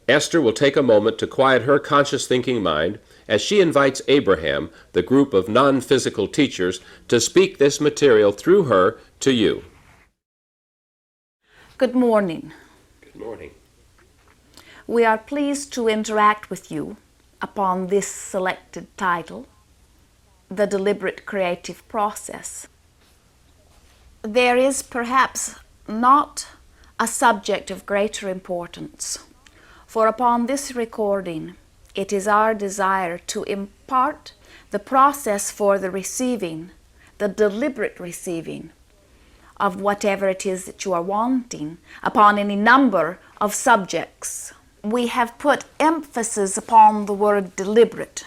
Esther will take a moment to quiet her conscious thinking mind as she invites Abraham, the group of non-physical teachers, to speak this material through her to you. Good morning. Good morning. We are pleased to interact with you upon this selected title, The Deliberate Creative Process. There is perhaps not a subject of greater importance, for upon this recording it is our desire to impart the process for the receiving, the deliberate receiving of whatever it is that you are wanting upon any number of subjects. We have put emphasis upon the word deliberate,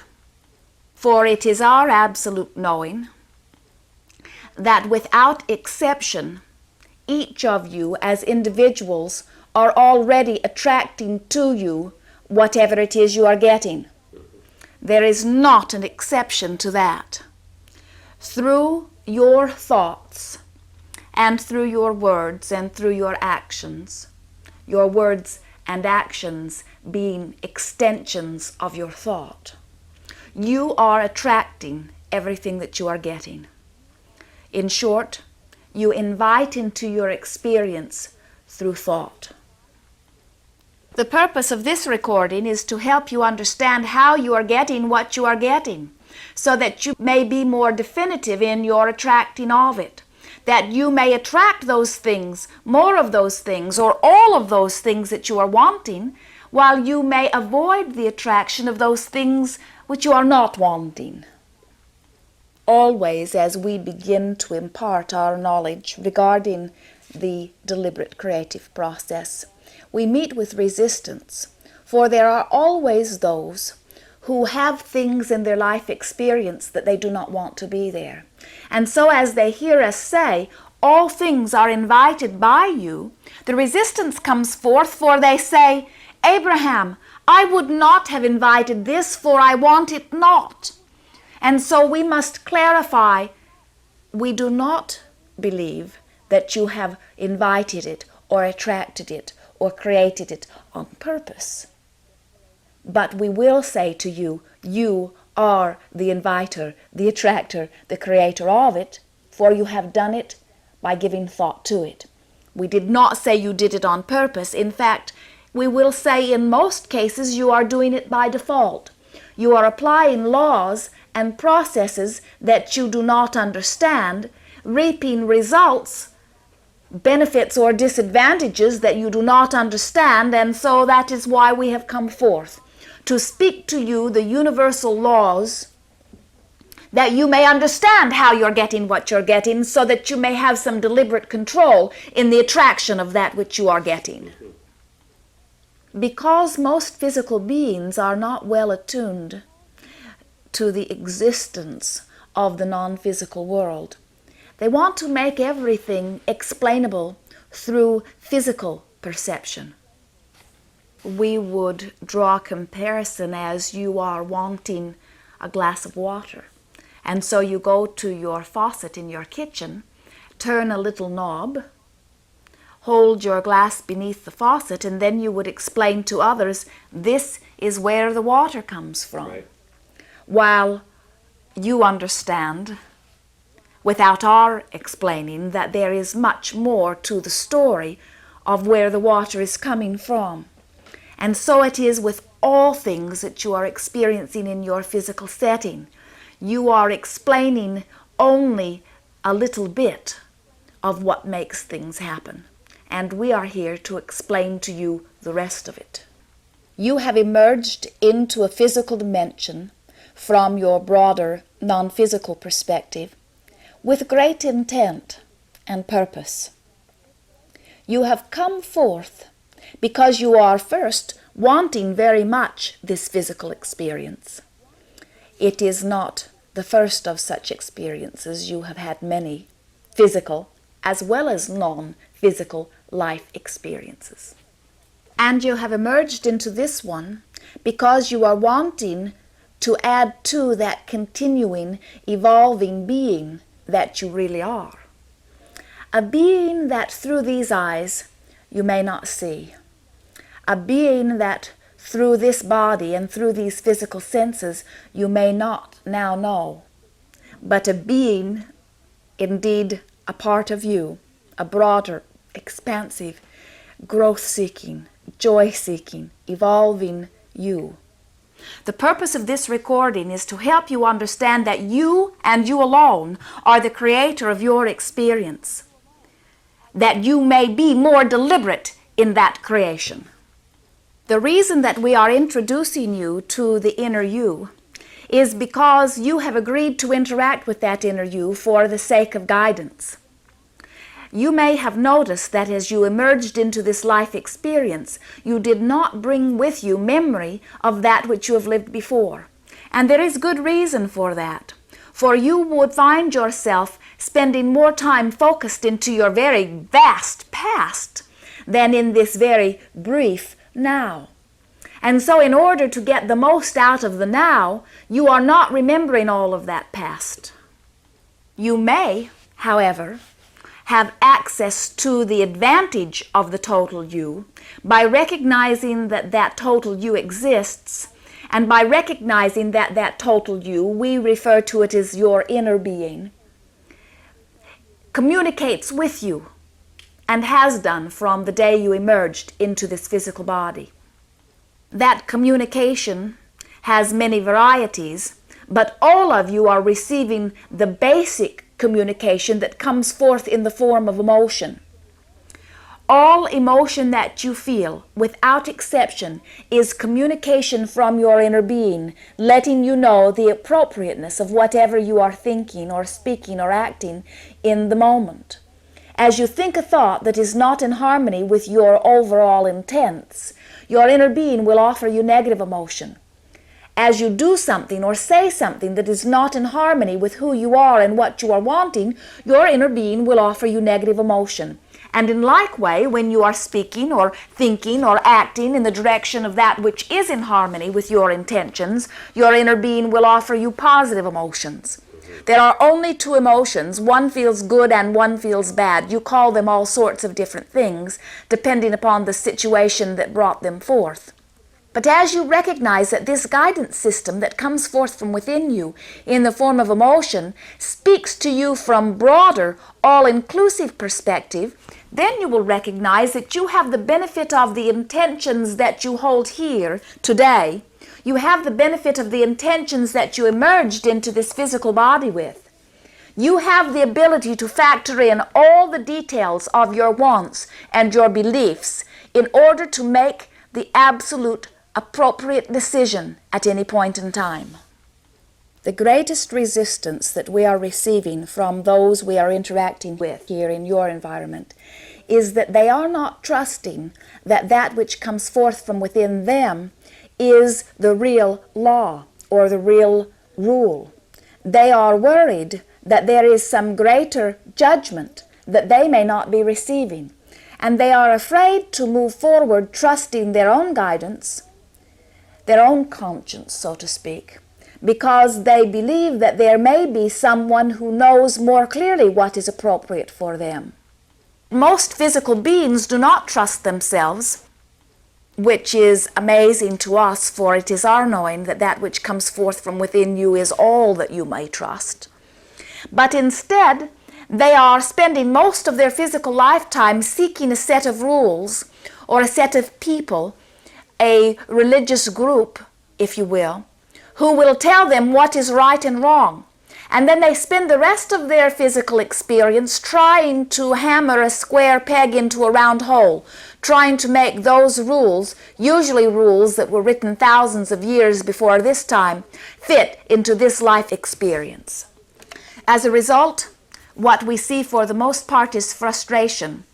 for it is our absolute knowing that without exception, each of you as individuals are already attracting to you whatever it is you are getting. There is not an exception to that. Through your thoughts and through your words and through your actions, your words and actions being extensions of your thought, you are attracting everything that you are getting. In short, you invite into your experience through thought. The purpose of this recording is to help you understand how you are getting what you are getting, so that you may be more definitive in your attracting of it, that you may attract those things, more of those things, or all of those things that you are wanting, while you may avoid the attraction of those things which you are not wanting. Always, as we begin to impart our knowledge regarding the deliberate creative process, we meet with resistance, for there are always those who have things in their life experience that they do not want to be there. And so as they hear us say, all things are invited by you, the resistance comes forth, for they say, Abraham, I would not have invited this, for I want it not. And so we must clarify, we do not believe that you have invited it or attracted it or created it on purpose. But we will say to you, you are the inviter, the attractor, the creator of it, for you have done it by giving thought to it. We did not say you did it on purpose. In fact, we will say in most cases you are doing it by default. You are applying laws and processes that you do not understand, reaping results, benefits or disadvantages that you do not understand, and so that is why we have come forth to speak to you the universal laws, that you may understand how you're getting what you're getting, so that you may have some deliberate control in the attraction of that which you are getting. Because most physical beings are not well attuned to the existence of the non-physical world, they want to make everything explainable through physical perception. We would draw a comparison as you are wanting a glass of water. And so you go to your faucet in your kitchen, turn a little knob, hold your glass beneath the faucet, and then you would explain to others, this is where the water comes from. Right. While you understand, without our explaining, that there is much more to the story of where the water is coming from. And so it is with all things that you are experiencing in your physical setting. You are explaining only a little bit of what makes things happen. And we are here to explain to you the rest of it. You have emerged into a physical dimension from your broader non-physical perspective with great intent and purpose. You have come forth because you are first wanting very much this physical experience. It is not the first of such experiences. You have had many physical as well as non-physical life experiences. And you have emerged into this one because you are wanting to add to that continuing, evolving being that you really are. A being that through these eyes you may not see. A being that through this body and through these physical senses you may not now know, but a being, indeed a part of you, a broader, expansive, growth-seeking, joy-seeking, evolving you. The purpose of this recording is to help you understand that you and you alone are the creator of your experience, that you may be more deliberate in that creation. The reason that we are introducing you to the inner you is because you have agreed to interact with that inner you for the sake of guidance. You may have noticed that as you emerged into this life experience, you did not bring with you memory of that which you have lived before. And there is good reason for that. For you would find yourself spending more time focused into your very vast past than in this very brief now. And so in order to get the most out of the now, you are not remembering all of that past. You may, however, have access to the advantage of the total you by recognizing that that total you exists, and by recognizing that that total you, we refer to it as your inner being, communicates with you and has done from the day you emerged into this physical body. That communication has many varieties, but all of you are receiving the basic communication that comes forth in the form of emotion. All emotion that you feel, without exception, is communication from your inner being, letting you know the appropriateness of whatever you are thinking or speaking or acting in the moment. As you think a thought that is not in harmony with your overall intents, your inner being will offer you negative emotion. As you do something or say something that is not in harmony with who you are and what you are wanting, your inner being will offer you negative emotion. And in like way, when you are speaking or thinking or acting in the direction of that which is in harmony with your intentions, your inner being will offer you positive emotions. There are only two emotions. One feels good and one feels bad. You call them all sorts of different things, depending upon the situation that brought them forth. But as you recognize that this guidance system that comes forth from within you in the form of emotion speaks to you from broader, all-inclusive perspective, then you will recognize that you have the benefit of the intentions that you hold here today. You have the benefit of the intentions that you emerged into this physical body with. You have the ability to factor in all the details of your wants and your beliefs in order to make the absolute appropriate decision at any point in time. The greatest resistance that we are receiving from those we are interacting with here in your environment is that they are not trusting that that which comes forth from within them is the real law or the real rule. They are worried that there is some greater judgment that they may not be receiving, and they are afraid to move forward trusting their own guidance, their own conscience, so to speak, because they believe that there may be someone who knows more clearly what is appropriate for them. Most physical beings do not trust themselves, which is amazing to us, for it is our knowing that that which comes forth from within you is all that you may trust. But instead, they are spending most of their physical lifetime seeking a set of rules or a set of people, a religious group, if you will, who will tell them what is right and wrong. And then they spend the rest of their physical experience trying to hammer a square peg into a round hole, trying to make those rules, usually rules that were written thousands of years before this time, fit into this life experience. As a result, what we see for the most part is frustration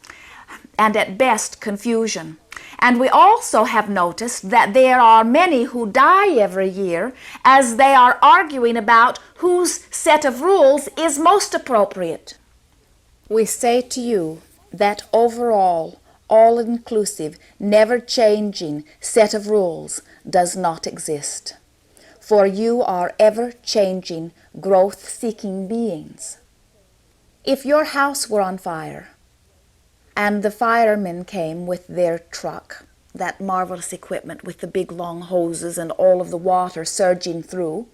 and at best confusion. And we also have noticed that there are many who die every year as they are arguing about whose set of rules is most appropriate. We say to you that overall, all-inclusive, never-changing set of rules does not exist. For you are ever-changing, growth-seeking beings. If your house were on fire, and the firemen came with their truck that marvelous equipment with the big long hoses and all of the water surging through,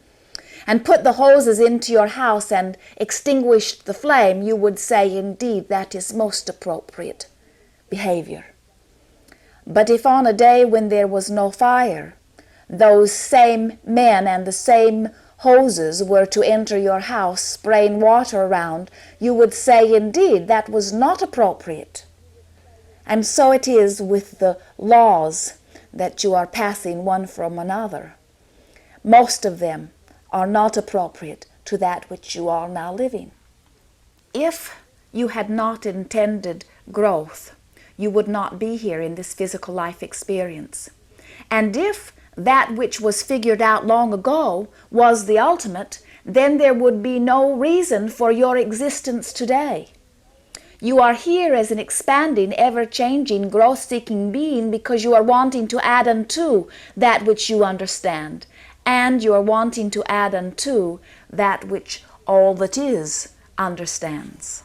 and put the hoses into your house and extinguished the flame, you would say, indeed, that is most appropriate behavior. But if on a day when there was no fire, those same men and the same hoses were to enter your house spraying water around, you would say, indeed, that was not appropriate. And so it is with the laws that you are passing one from another. Most of them are not appropriate to that which you are now living. If you had not intended growth, you would not be here in this physical life experience. And if that which was figured out long ago was the ultimate, then there would be no reason for your existence today. You are here as an expanding, ever-changing, growth-seeking being because you are wanting to add unto that which you understand, and you are wanting to add unto that which all that is understands.